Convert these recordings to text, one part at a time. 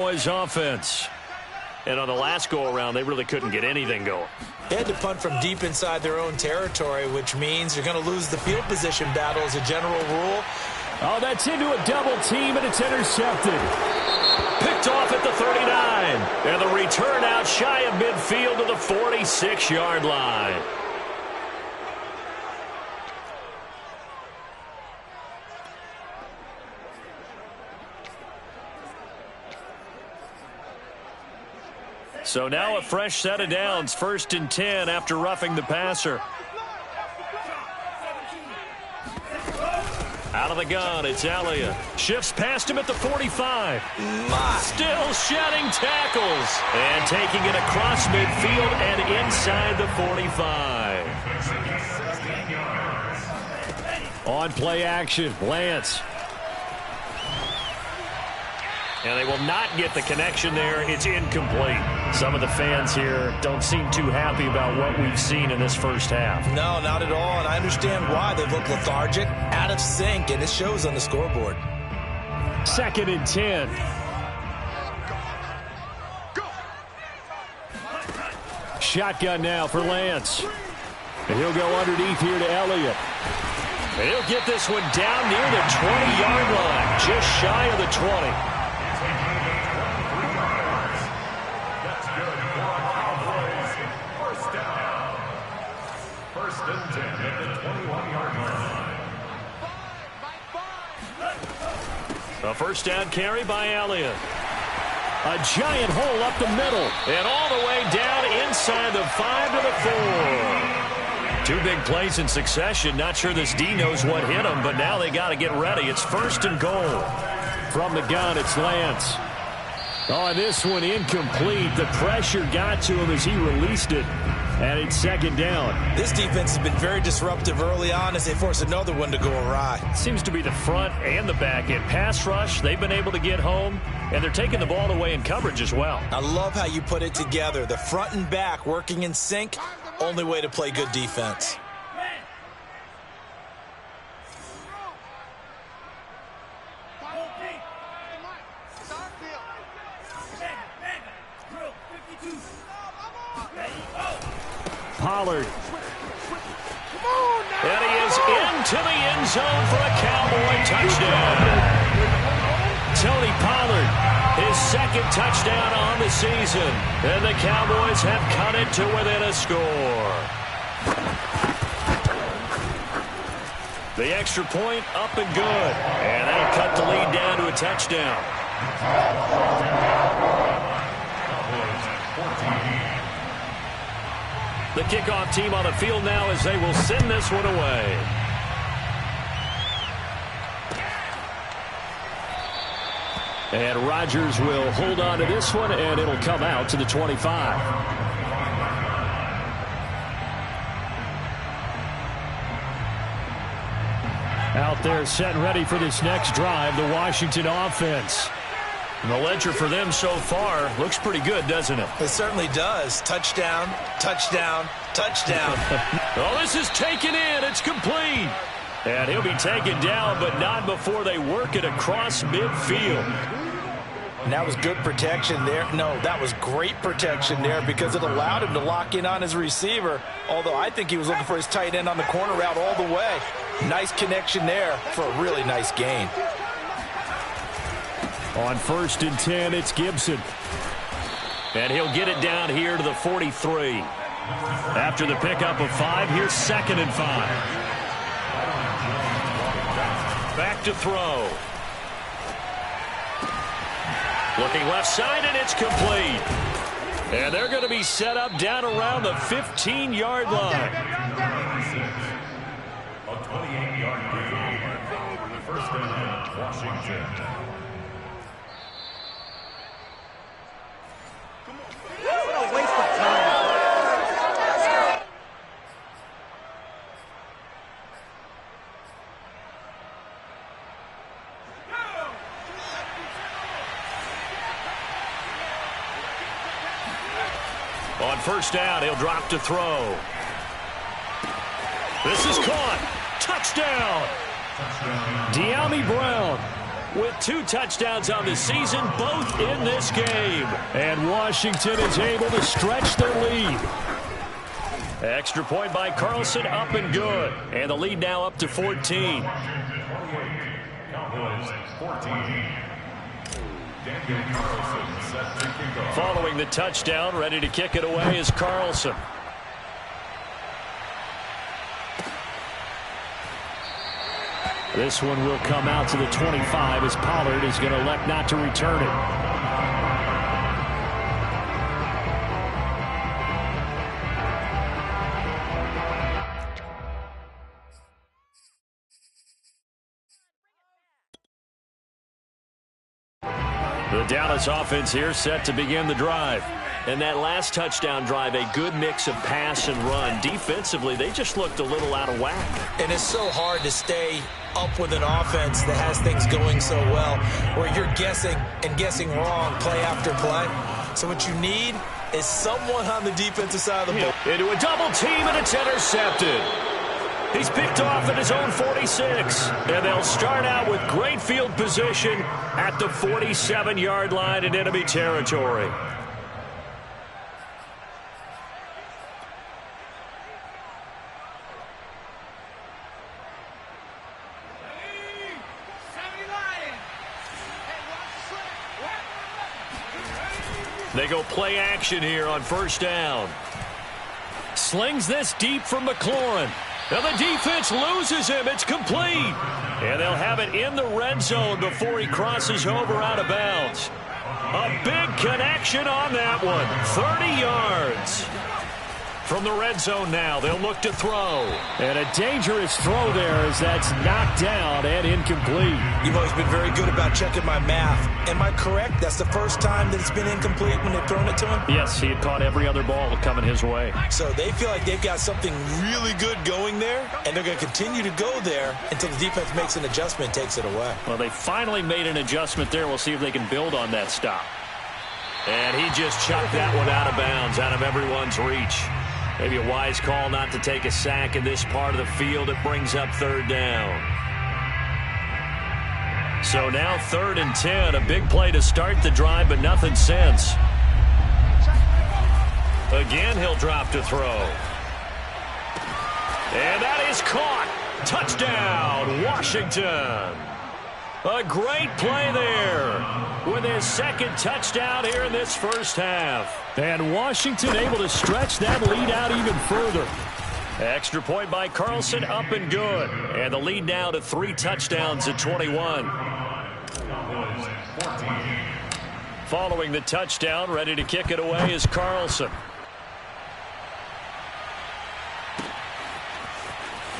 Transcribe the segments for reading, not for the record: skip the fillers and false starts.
Cowboys offense. And on the last go-around, they really couldn't get anything going. They had to punt from deep inside their own territory, which means you're going to lose the field position battle as a general rule. Oh, that's into a double team, and it's intercepted. Picked off at the 39. And the return out shy of midfield to the 46-yard line. So now a fresh set of downs, 1st and 10 after roughing the passer. Out of the gun, it's Elliott. Shifts past him at the 45. Still shedding tackles. And taking it across midfield and inside the 45. On play action, Lance. And they will not get the connection there. It's incomplete. Some of the fans here don't seem too happy about what we've seen in this first half. No, not at all. And I understand why. They look lethargic, out of sync, and it shows on the scoreboard. 2nd and 10. Shotgun now for Lance. And he'll go underneath here to Elliott. And he'll get this one down near the 20-yard line, just shy of the 20. A first down carry by Elliott. A giant hole up the middle. And all the way down inside the 5 to the 4. 2 big plays in succession. Not sure this D knows what hit him, but now they got to get ready. It's 1st and goal. From the gun, it's Lance. Oh, and this one incomplete. The pressure got to him as he released it. And it's 2nd down. This defense has been very disruptive early on as they force another one to go awry. Seems to be the front and the back end. Pass rush, they've been able to get home, and they're taking the ball away in coverage as well. I love how you put it together. The front and back working in sync, only way to play good defense. Pollard. And he is into the end zone for a Cowboy touchdown. Tony Pollard, his 2nd touchdown on the season. And the Cowboys have cut it to within a score. The extra point up and good. And that'll cut the lead down to a touchdown. The kickoff team on the field now as they will send this one away. And Rodgers will hold on to this one, and it'll come out to the 25. Out there set and ready for this next drive, the Washington offense. And the ledger for them so far looks pretty good, doesn't it? It certainly does. Touchdown, touchdown, touchdown. Oh, this is taken in. It's complete. And he'll be taken down, but not before they work it across midfield. And that was good protection there. No, that was great protection there because it allowed him to lock in on his receiver, although I think he was looking for his tight end on the corner route all the way. Nice connection there for a really nice gain. On 1st and 10, it's Gibson. And he'll get it down here to the 43. After the pickup of 5, here's 2nd and 5. Back to throw. Looking left side, and it's complete. And they're going to be set up down around the 15-yard line. A 28-yard gain. 1st and 10, Washington. On 1st down, he'll drop to throw. This is caught. Touchdown. De'Ami Brown. with 2 touchdowns on the season, both in this game. And Washington is able to stretch their lead. Extra point by Carlson, up and good. And the lead now up to 14. Cowboys 14. Daniel Carlson set to kick off. Following the touchdown, ready to kick it away is Carlson. This one will come out to the 25 as Pollard is going to elect not to return it. The Dallas offense here set to begin the drive. And that last touchdown drive, a good mix of pass and run. Defensively, they just looked a little out of whack. And it's so hard to stay up with an offense that has things going so well, where you're guessing and guessing wrong play after play. So what you need is someone on the defensive side of the ball. Into a double team, and it's intercepted. He's picked off at his own 46. And they'll start out with great field position at the 47-yard line in enemy territory. They go play action here on first down. Slings this deep from McLaurin. Now the defense loses him. It's complete. And they'll have it in the red zone before he crosses over out of bounds. A big connection on that one. 30 yards. From the red zone now, they'll look to throw. And a dangerous throw there as that's knocked down and incomplete. You've always been very good about checking my math. Am I correct? That's the first time that it's been incomplete when they've thrown it to him? Yes, he had caught every other ball coming his way. So they feel like they've got something really good going there, and they're going to continue to go there until the defense makes an adjustment and takes it away. Well, they finally made an adjustment there. We'll see if they can build on that stop. And he just chucked that one out of bounds, out of everyone's reach. Maybe a wise call not to take a sack in this part of the field. It brings up third down. So now 3rd and 10. A big play to start the drive, but nothing since. Again, he'll drop to throw. And that is caught. Touchdown, Washington. A great play there with his 2nd touchdown here in this first half. And Washington able to stretch that lead out even further. Extra point by Carlson, up and good. And the lead now to 3 touchdowns at 21. Following the touchdown, ready to kick it away is Carlson.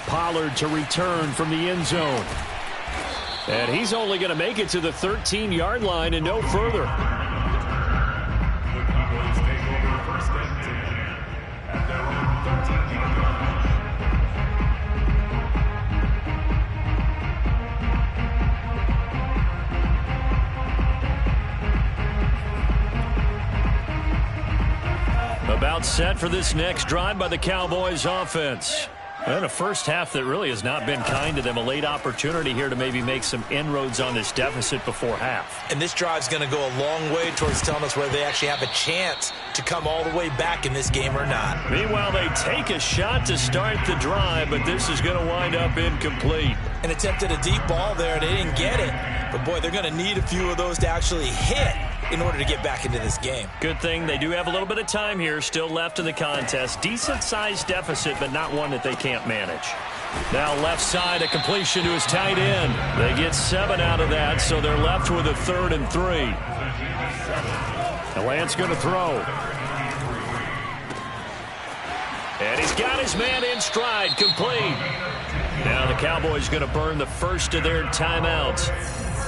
Pollard to return from the end zone. And he's only going to make it to the 13-yard line and no further. The Cowboys take over first and 10 at their own 13-yard line. About set for this next drive by the Cowboys offense. And a first half that really has not been kind to them. A late opportunity here to maybe make some inroads on this deficit before half. And this drive's going to go a long way towards telling us whether they actually have a chance to come all the way back in this game or not. Meanwhile, they take a shot to start the drive, but this is going to wind up incomplete. An attempt at a deep ball there. They didn't get it. But, boy, they're going to need a few of those to actually hit in order to get back into this game. Good thing they do have a little bit of time here still left in the contest. Decent-sized deficit, but not one that they can't manage. Now left side, a completion to his tight end. They get 7 out of that, so they're left with a 3rd and 3. The Lance going to throw. And he's got his man in stride, complete. Now the Cowboys going to burn the first of their timeouts,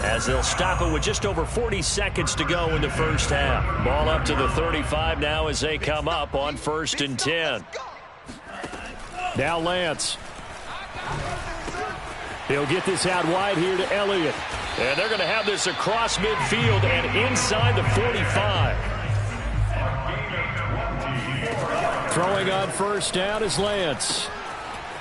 as they'll stop it with just over 40 seconds to go in the first half. Ball up to the 35 now as they come up on 1st and 10. Now Lance. He'll get this out wide here to Elliott. And they're going to have this across midfield and inside the 45. Throwing on first down is Lance.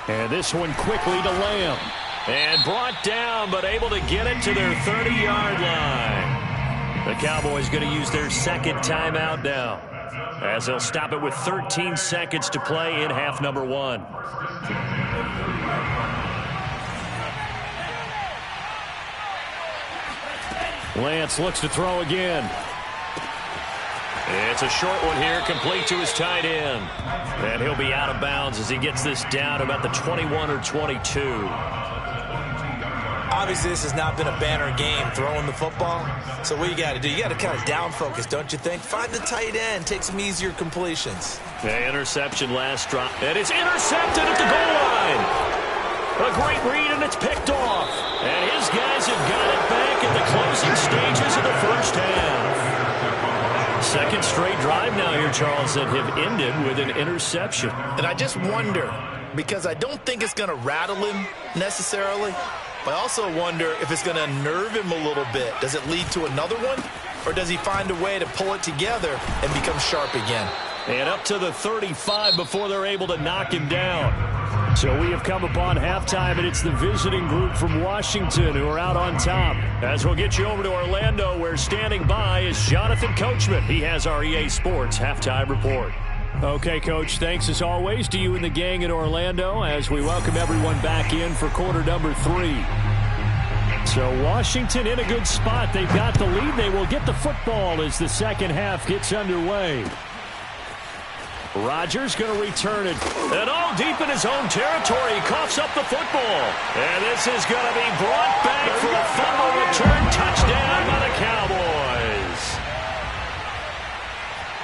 And this one quickly to Lamb. And brought down, but able to get it to their 30-yard line. The Cowboys going to use their second timeout now, as they'll stop it with 13 seconds to play in half number 1. Lance looks to throw again. It's a short one here, complete to his tight end. And he'll be out of bounds as he gets this down about the 21 or 22. Obviously, this has not been a banner game throwing the football. So what you got to do, you got to kind of down focus, don't you think? Find the tight end, take some easier completions. The interception last drop. And it's intercepted at the goal line. A great read, and it's picked off. And his guys have got it back in the closing stages of the first half. Second straight drive now here, Charles, that have ended with an interception. And I just wonder, because I don't think it's going to rattle him necessarily, but I also wonder if it's going to unnerve him a little bit. Does it lead to another one? Or does he find a way to pull it together and become sharp again? And up to the 35 before they're able to knock him down. So we have come upon halftime, and it's the visiting group from Washington who are out on top. As we'll get you over to Orlando, where standing by is Jonathan Coachman. He has our EA Sports halftime report. Okay, Coach, thanks as always to you and the gang in Orlando as we welcome everyone back in for quarter number 3. So Washington in a good spot. They've got the lead. They will get the football as the second half gets underway. Rodgers going to return it. And all deep in his own territory. He coughs up the football. And this is going to be brought back for a fumble return touchdown by the Cowboys.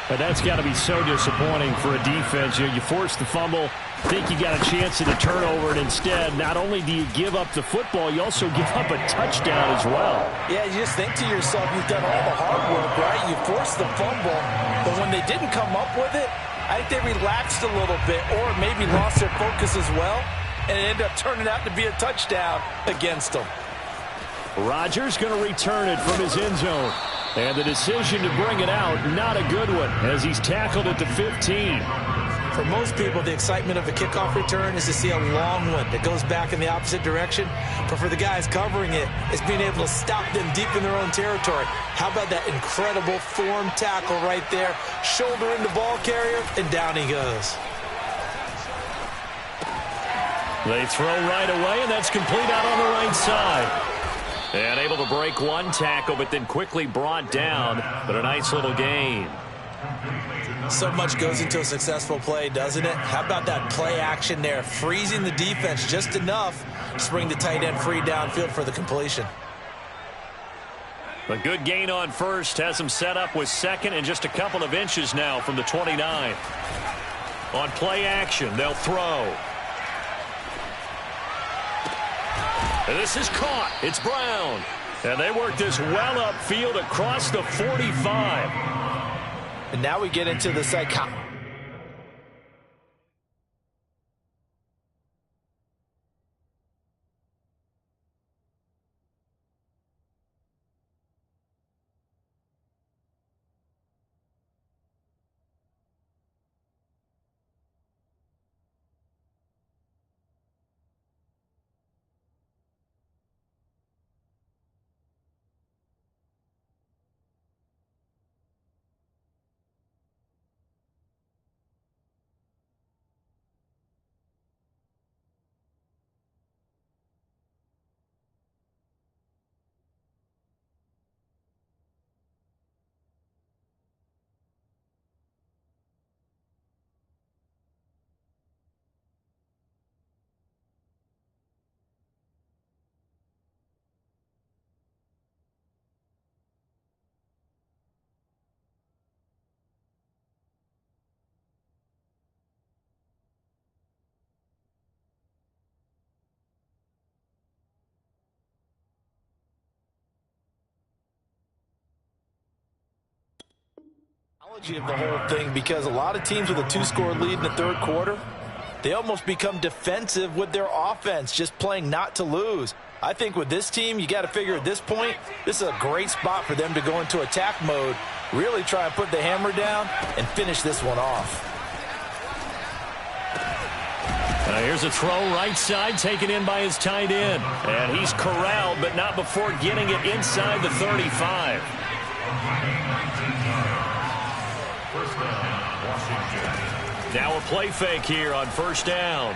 But that's got to be so disappointing for a defense. You force the fumble, think you got a chance at a turnover, and instead, not only do you give up the football, you also give up a touchdown as well. Yeah, you just think to yourself, you've done all the hard work, right? You forced the fumble, but when they didn't come up with it, I think they relaxed a little bit or maybe lost their focus as well, and it ended up turning out to be a touchdown against them. Rodgers going to return it from his end zone. And the decision to bring it out, not a good one, as he's tackled at the 15. For most people, the excitement of a kickoff return is to see a long one that goes back in the opposite direction. But for the guys covering it, it's being able to stop them deep in their own territory. How about that incredible form tackle right there? Shoulder into ball carrier, and down he goes. They throw right away, and that's complete out on the right side. And able to break one tackle, but then quickly brought down. But a nice little gain. So much goes into a successful play, doesn't it? How about that play action there? Freezing the defense just enough to bring the tight end free downfield for the completion. A good gain on first. Has him set up with second and just a couple of inches now from the 29. On play action, they'll throw. And this is caught. It's Brown. And they work this well upfield across the 45. And now we get into the psychology. Of the whole thing, because a lot of teams with a 2-score lead in the third quarter, they almost become defensive with their offense, just playing not to lose. I think with this team, you got to figure at this point, this is a great spot for them to go into attack mode, really try and put the hammer down and finish this one off. Here's a throw right side taken in by his tight end. And he's corralled, but not before getting it inside the 35. Now a play fake here on first down.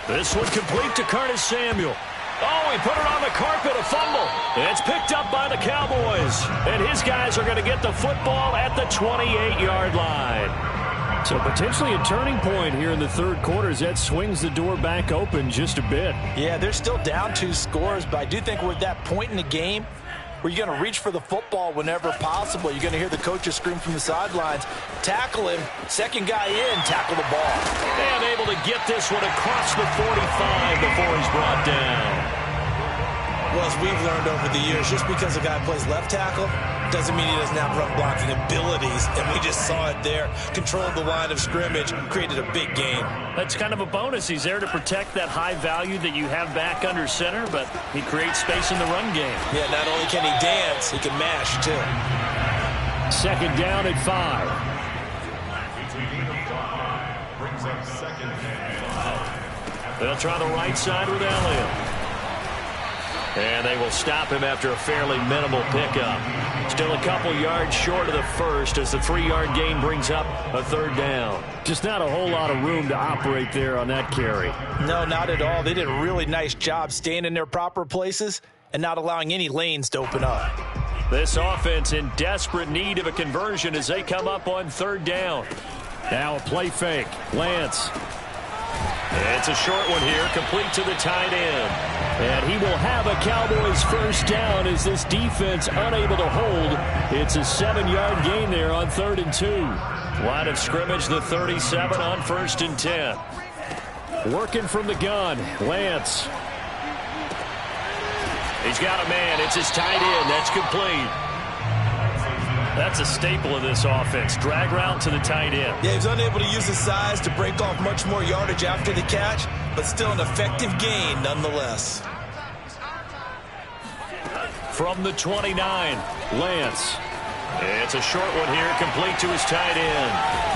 This one complete to Curtis Samuel. Oh, he put it on the carpet, a fumble. It's picked up by the Cowboys. And his guys are going to get the football at the 28-yard line. So potentially a turning point here in the third quarter as that swings the door back open just a bit. Yeah, they're still down 2 scores, but I do think we're at that point in the game where you're going to reach for the football whenever possible. You're going to hear the coaches scream from the sidelines, tackle him, second guy in, tackle the ball. And able to get this one across the 45 before he's brought down. Well, as we've learned over the years, just because a guy plays left tackle doesn't mean he doesn't have run blocking abilities, and we just saw it there. Controlled the line of scrimmage, created a big gain. That's kind of a bonus. He's there to protect that high value that you have back under center, but he creates space in the run game. Yeah, not only can he dance, he can mash, too. Second down at 5. They'll try the right side with Elliott. And they will stop him after a fairly minimal pickup. Still a couple yards short of the first as the 3-yard gain brings up a third down. Just not a whole lot of room to operate there on that carry. No, not at all. They did a really nice job staying in their proper places and not allowing any lanes to open up. This offense in desperate need of a conversion as they come up on third down. Now a play fake. Lance. It's a short one here, complete to the tight end. And he will have a Cowboys first down as this defense unable to hold. It's a 7-yard gain there on 3rd and 2. Line of scrimmage, the 37 on 1st and 10. Working from the gun, Lance. He's got a man. It's his tight end. That's complete. That's a staple of this offense. Drag route to the tight end. Yeah, he's unable to use his size to break off much more yardage after the catch, but still an effective gain nonetheless. From the 29, Lance. It's a short one here, complete to his tight end.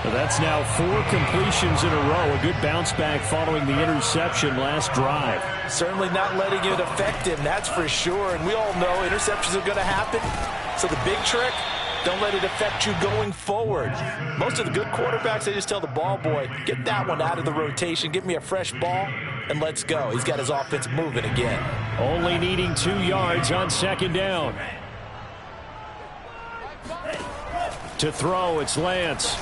That's now 4 completions in a row. A good bounce back following the interception last drive. Certainly not letting it affect him, that's for sure. And we all know interceptions are going to happen. So the big trick, don't let it affect you going forward. Most of the good quarterbacks, they just tell the ball boy, get that one out of the rotation, give me a fresh ball, and let's go. He's got his offense moving again. Only needing 2 yards on second down. To throw, it's Lance.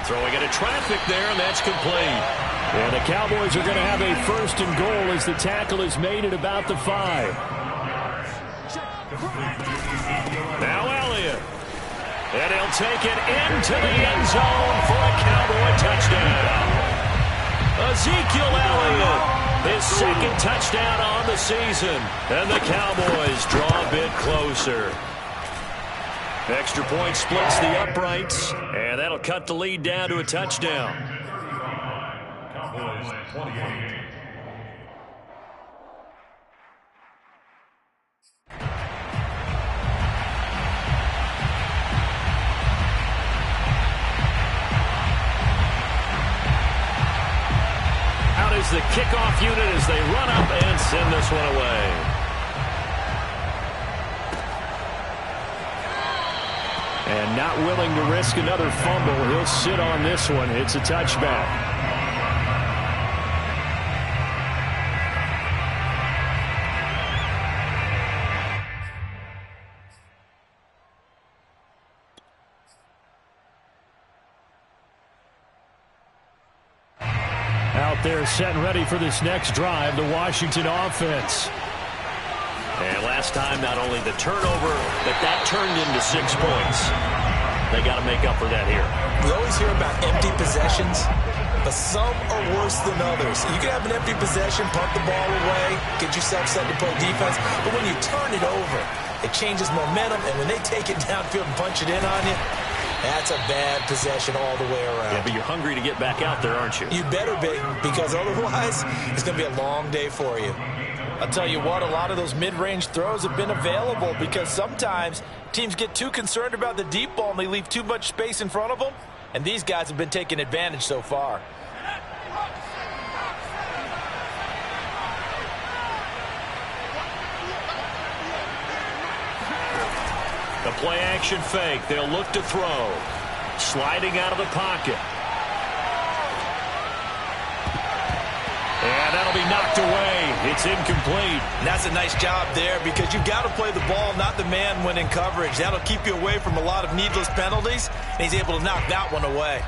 Throwing into traffic there, and that's complete. And the Cowboys are going to have a 1st and goal as the tackle is made at about the 5. Now Elliott. And he'll take it into the end zone for a Cowboy touchdown. Ezekiel Elliott, his 2nd touchdown on the season. And the Cowboys draw a bit closer. Extra point splits the uprights, and that'll cut the lead down to a touchdown. Cowboys 28. Out is the kickoff unit as they run up and send this one away. And not willing to risk another fumble, he'll sit on this one. It's a touchback. Out there set and ready for this next drive, the Washington offense. And last time, not only the turnover, but that turned into 6 points. They got to make up for that here. We always hear about empty possessions, but some are worse than others. You can have an empty possession, punt the ball away, get yourself set to play defense, but when you turn it over, it changes momentum, and when they take it downfield and punch it in on you, that's a bad possession all the way around. Yeah, but you're hungry to get back out there, aren't you? You better be, because otherwise, it's going to be a long day for you. I'll tell you what, a lot of those mid-range throws have been available, because sometimes teams get too concerned about the deep ball and they leave too much space in front of them. And these guys have been taking advantage so far. The play action fake. They'll look to throw. Sliding out of the pocket. And that'll be knocked away. It's incomplete. And that's a nice job there because you've got to play the ball, not the man when in coverage. That'll keep you away from a lot of needless penalties, and he's able to knock that one away.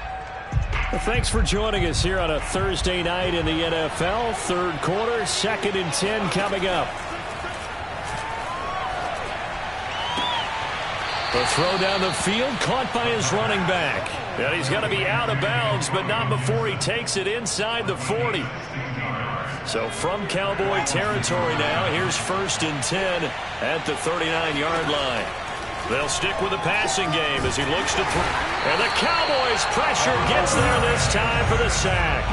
Well, thanks for joining us here on a Thursday night in the NFL. Third quarter, 2nd and 10 coming up. The throw down the field, caught by his running back. And he's going to be out of bounds, but not before he takes it inside the 40. So from Cowboy territory now, here's 1st and 10 at the 39-yard line. They'll stick with the passing game as he looks to throw. And the Cowboys' pressure gets there this time for the sack.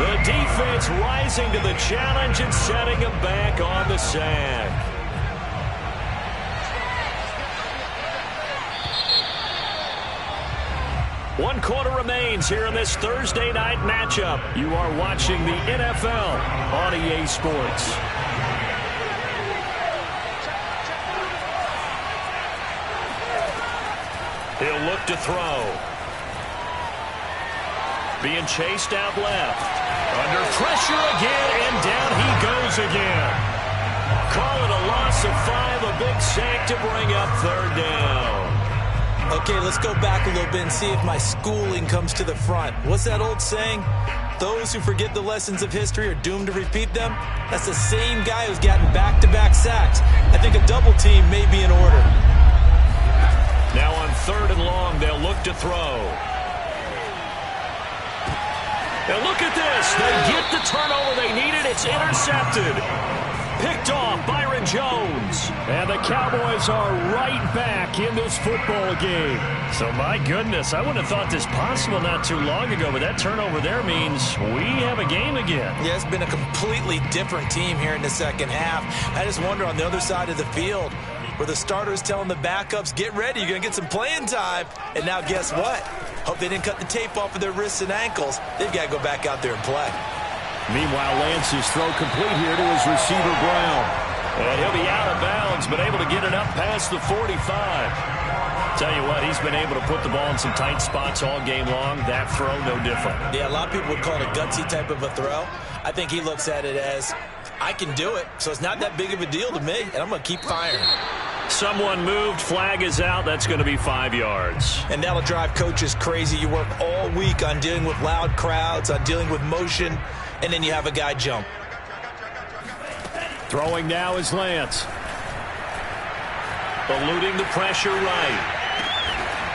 The defense rising to the challenge and setting him back on the sack. One quarter remains here in this Thursday night matchup. You are watching the NFL on EA Sports. He'll look to throw. Being chased out left. Under pressure again, and down he goes again. Call it a loss of 5, a big sack to bring up 3rd down. Okay, let's go back a little bit and see if my schooling comes to the front. What's that old saying? Those who forget the lessons of history are doomed to repeat them. That's the same guy who's gotten back-to-back sacks. I think a double team may be in order. Now on 3rd and long, they'll look to throw. And look at this. They get the turnover they needed. It's intercepted. Picked off Byron Jones. And the Cowboys are right back in this football game. So, my goodness, I wouldn't have thought this possible not too long ago, but that turnover there means we have a game again. Yeah, it's been a completely different team here in the second half. I just wonder on the other side of the field where the starters telling the backups, get ready, you're going to get some playing time. And now guess what? Hope they didn't cut the tape off of their wrists and ankles. They've got to go back out there and play. Meanwhile, Lance's throw complete here to his receiver, Brown. And he'll be out of bounds, but able to get it up past the 45. Tell you what, he's been able to put the ball in some tight spots all game long. That throw, no different. Yeah, a lot of people would call it a gutsy type of a throw. I think he looks at it as, I can do it, so it's not that big of a deal to me, and I'm going to keep firing. Someone moved, flag is out. That's going to be 5 yards. And that'll drive coaches crazy. You work all week on dealing with loud crowds, on dealing with motion, and then you have a guy jump. Throwing now is Lance. Eluding the pressure right.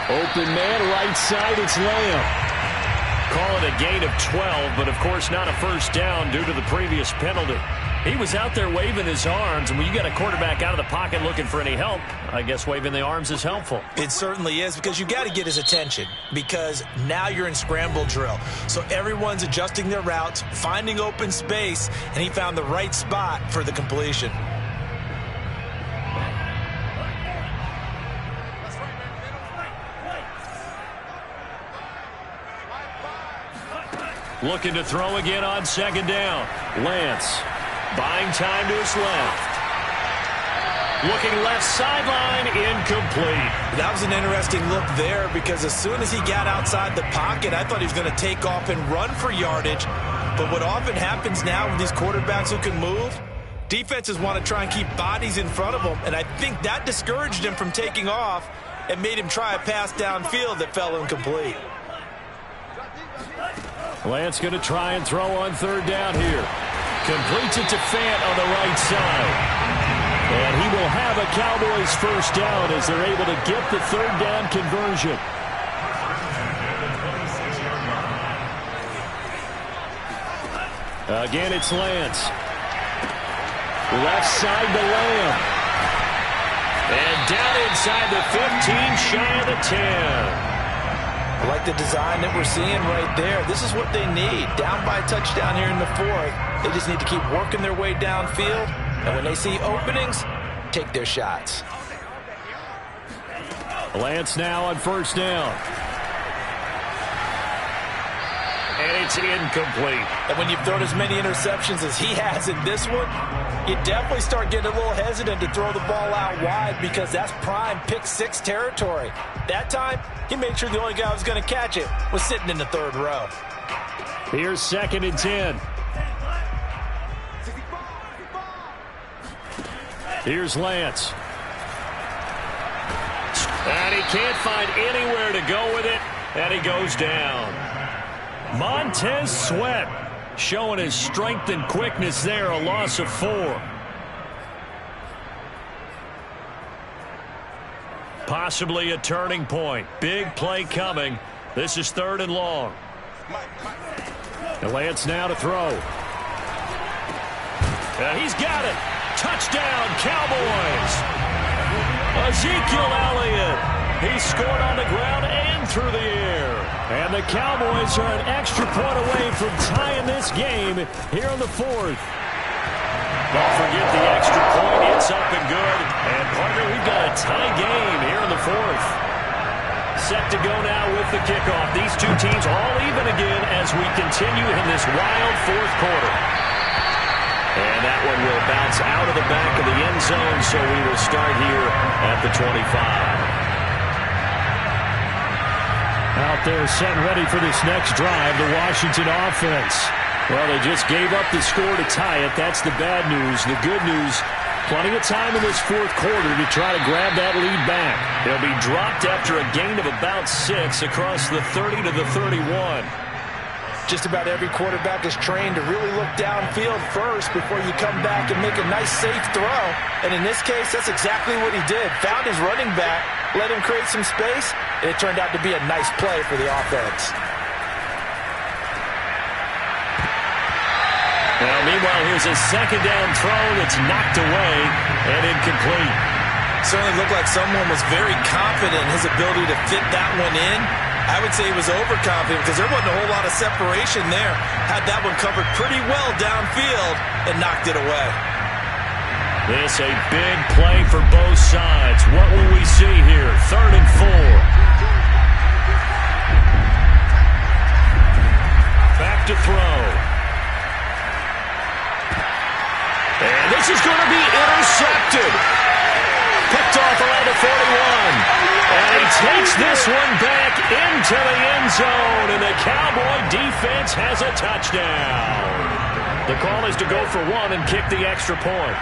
Open man, right side, it's Lamb. Call it a gain of 12, but of course not a first down due to the previous penalty. He was out there waving his arms, and when you got a quarterback out of the pocket looking for any help, I guess waving the arms is helpful. It certainly is, because you got to get his attention, because now you're in scramble drill. So everyone's adjusting their routes, finding open space, and he found the right spot for the completion. Looking to throw again on 2nd down. Lance buying time to his left. Looking left sideline, incomplete. That was an interesting look there, because as soon as he got outside the pocket, I thought he was going to take off and run for yardage. But what often happens now with these quarterbacks who can move, defenses want to try and keep bodies in front of them, and I think that discouraged him from taking off and made him try a pass downfield that fell incomplete. Lance going to try and throw on 3rd down here. Completes it to Fant on the right side. And he will have a Cowboys first down as they're able to get the 3rd down conversion. Again, it's Lance. Left side to Lamb. And down inside the 15, shy of the 10. I like the design that we're seeing right there. This is what they need. Down by a touchdown here in the 4th. They just need to keep working their way downfield. And when they see openings, take their shots. Lance now on 1st down. and it's incomplete. And when you've thrown as many interceptions as he has in this one, you definitely start getting a little hesitant to throw the ball out wide because that's prime pick-6 territory. That time, he made sure the only guy who was going to catch it was sitting in the third row. Here's 2nd and 10. Here's Lance. And he can't find anywhere to go with it, and he goes down. Montez Sweat showing his strength and quickness there, a loss of 4. Possibly a turning point. Big play coming. This is 3rd and long. And Lance now to throw. He's got it. Touchdown, Cowboys. Ezekiel Elliott. He scored on the ground and through the air. And the Cowboys are an extra point away from tying this game here in the 4th. Don't forget the extra point. It's up and good. And, partner, we've got a tie game here in the 4th. Set to go now with the kickoff. These two teams all even again as we continue in this wild 4th quarter. And that one will bounce out of the back of the end zone, so we will start here at the 25. Out there set and ready for this next drive, the Washington offense. Well, they just gave up the score to tie it. That's the bad news. The good news, plenty of time in this 4th quarter to try to grab that lead back. They'll be dropped after a gain of about 6 across the 30 to the 31. Just about every quarterback is trained to really look downfield first before you come back and make a nice, safe throw. And in this case, that's exactly what he did. Found his running back, let him create some space, and it turned out to be a nice play for the offense. Now, meanwhile, here's a 2nd down throw that's knocked away and incomplete. Certainly looked like someone was very confident in his ability to fit that one in. I would say he was overconfident because there wasn't a whole lot of separation there. Had that one covered pretty well downfield and knocked it away. This a big play for both sides. What will we see here? 3rd and 4. Back to throw. And this is going to be intercepted. Picked off around the 41. And he takes this one back into the end zone. And the Cowboy defense has a touchdown. The call is to go for 1 and kick the extra point.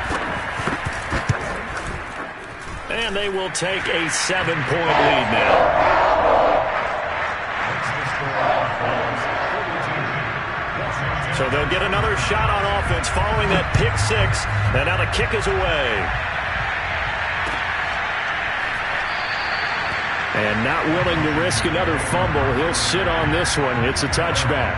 And they will take a 7-point lead now. So they'll get another shot on offense following that pick 6. And now the kick is away. And not willing to risk another fumble. He'll sit on this one. It's a touchback.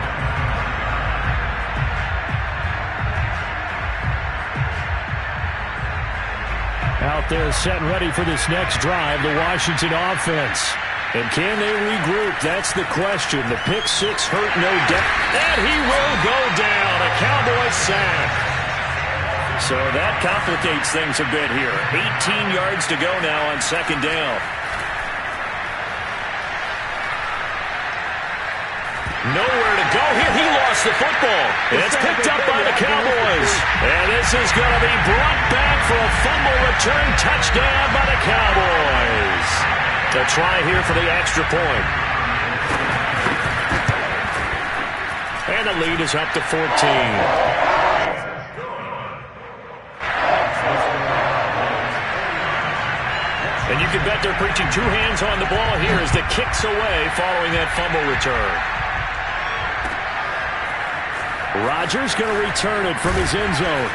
Out there set and ready for this next drive, the Washington offense. And can they regroup? That's the question. The pick 6 hurt no doubt. And he will go down. A Cowboy sack. So that complicates things a bit here. 18 yards to go now on 2nd down. Nowhere to go here. He lost the football. It's picked up by the Cowboys. And this is going to be brought back for a fumble return touchdown by the Cowboys. To try here for the extra point. And the lead is up to 14. And you can bet they're preaching 2 hands on the ball here as the kick's away following that fumble return. Rodgers going to return it from his end zone.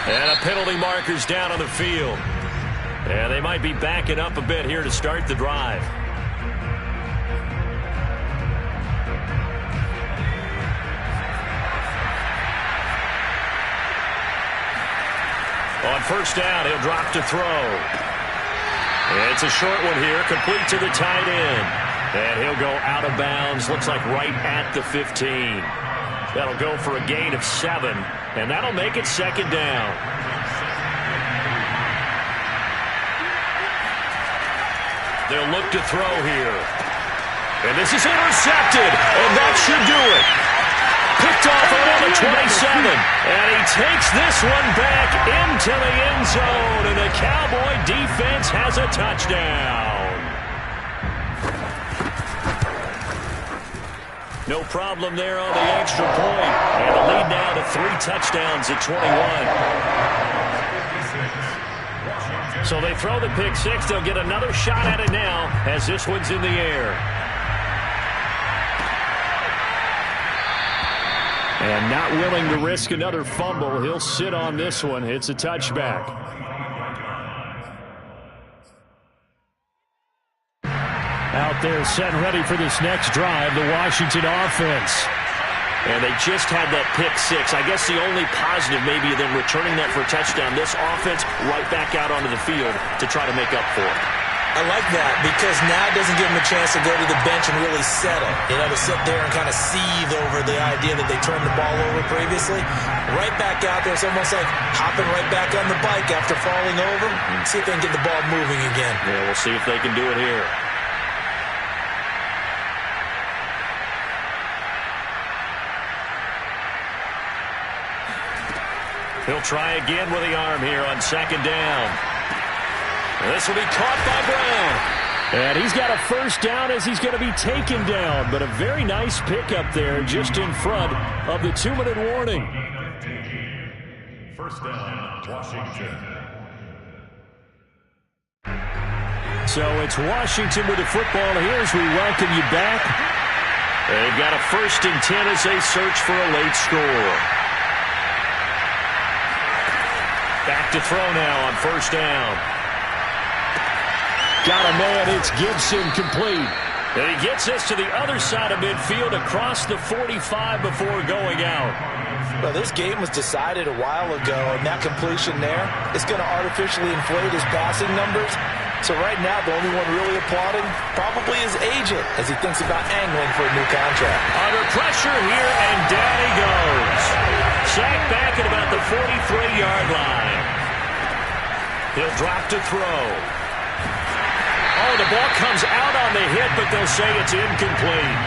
And a penalty marker's down on the field. And they might be backing up a bit here to start the drive. On 1st down, he'll drop to throw. It's a short one here, complete to the tight end. And he'll go out of bounds, looks like right at the 15. That'll go for a gain of 7, and that'll make it 2nd down. They'll look to throw here. And this is intercepted, and that should do it. Picked off around the 27. And he takes this one back into the end zone. And the Cowboy defense has a touchdown. No problem there on the extra point. And the lead now to 3 touchdowns at 21. So they throw the pick six. They'll get another shot at it now as this one's in the air. And not willing to risk another fumble. He'll sit on this one. It's a touchback. Out there set and ready for this next drive, the Washington offense. And they just had that pick six. I guess the only positive maybe of them returning that for a touchdown. This offense right back out onto the field to try to make up for it. I like that because now it doesn't give them a chance to go to the bench and really settle. You know, to sit there and kind of seethe over the idea that they turned the ball over previously. Right back out there, it's almost like hopping right back on the bike after falling over. See if they can get the ball moving again. Yeah, we'll see if they can do it here. He'll try again with the arm here on second down. This will be caught by Brown. And he's got a first down as he's going to be taken down. But a very nice pickup there just in front of the 2-minute warning. First down, Washington. So it's Washington with the football here as we welcome you back. They've got a 1st and 10 as they search for a late score. Back to throw now on first down. Got a man, it's Gibson, complete. And he gets us to the other side of midfield across the 45 before going out. Well, this game was decided a while ago, and that completion there is going to artificially inflate his passing numbers. So right now, the only one really applauding probably his agent as he thinks about angling for a new contract. Under pressure here, and down he goes. Sacked back at about the 43-yard line. He'll drop to throw. Oh, the ball comes out on the hit, but they'll say it's incomplete.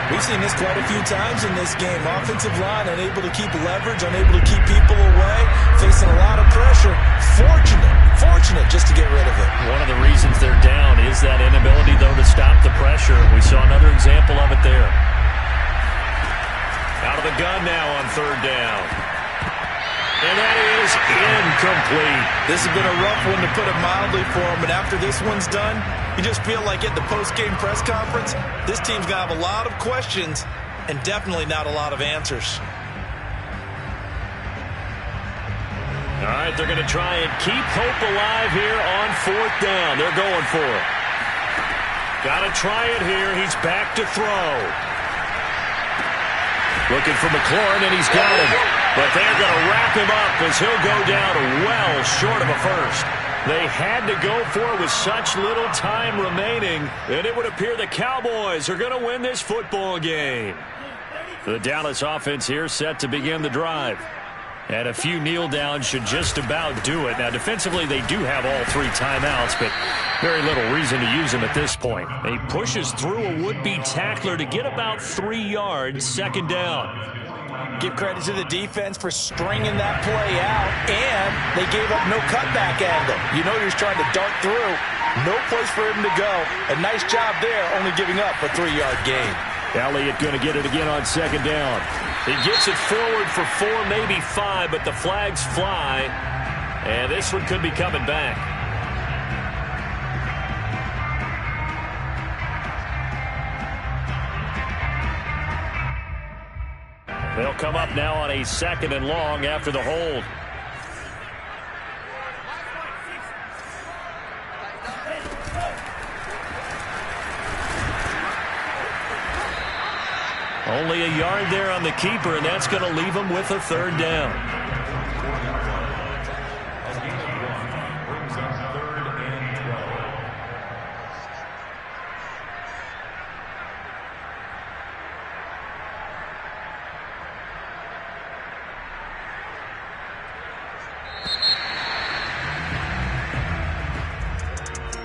We've seen this quite a few times in this game. Offensive line unable to keep leverage, unable to keep people away, facing a lot of pressure. Fortunate just to get rid of it. One of the reasons they're down is that inability, though, to stop the pressure. We saw another example of it there. Out of the gun now on third down. And that is incomplete. This has been a rough one, to put it mildly, for him. But after this one's done, you just feel like at the post-game press conference, this team's going to have a lot of questions and definitely not a lot of answers. All right, they're going to try and keep hope alive here on fourth down. They're going for it. Got to try it here. He's back to throw. Looking for McLaurin, and he's got him. But they're going to wrap him up as he'll go down well short of a first. They had to go for it with such little time remaining, and it would appear the Cowboys are going to win this football game. The Dallas offense here set to begin the drive. And a few kneel downs should just about do it. Now, defensively, they do have all 3 timeouts, but very little reason to use them at this point. He pushes through a would-be tackler to get about 3 yards, second down. Give credit to the defense for stringing that play out, and they gave up no cutback angle. You know he was trying to dart through. No place for him to go. A nice job there, only giving up a 3-yard gain. Elliott going to get it again on second down. He gets it forward for 4, maybe 5, but the flags fly, and this one could be coming back. They'll come up now on a 2nd and long after the hold. Only a yard there on the keeper, and that's going to leave him with a third down. Brings up 3rd and 12.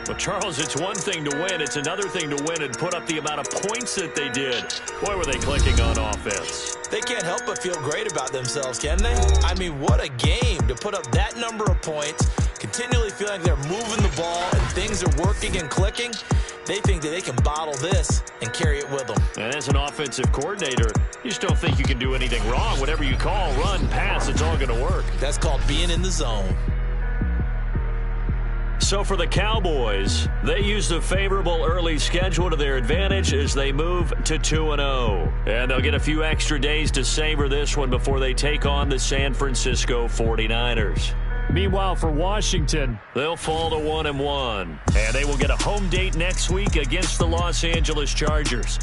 But, Charles, it's one thing to win. It's another thing to win and put up the amount of points that they did. Boy, were they clicking on offense. They can't help but feel great about themselves, can they? I mean, what a game to put up that number of points, continually feeling like they're moving the ball and things are working and clicking. They think that they can bottle this and carry it with them. And as an offensive coordinator, you just don't think you can do anything wrong. Whatever you call, run, pass, it's all going to work. That's called being in the zone. So for the Cowboys, they use the favorable early schedule to their advantage as they move to 2-0. And they'll get a few extra days to savor this one before they take on the San Francisco 49ers. Meanwhile, for Washington, they'll fall to 1-1. And they will get a home date next week against the Los Angeles Chargers.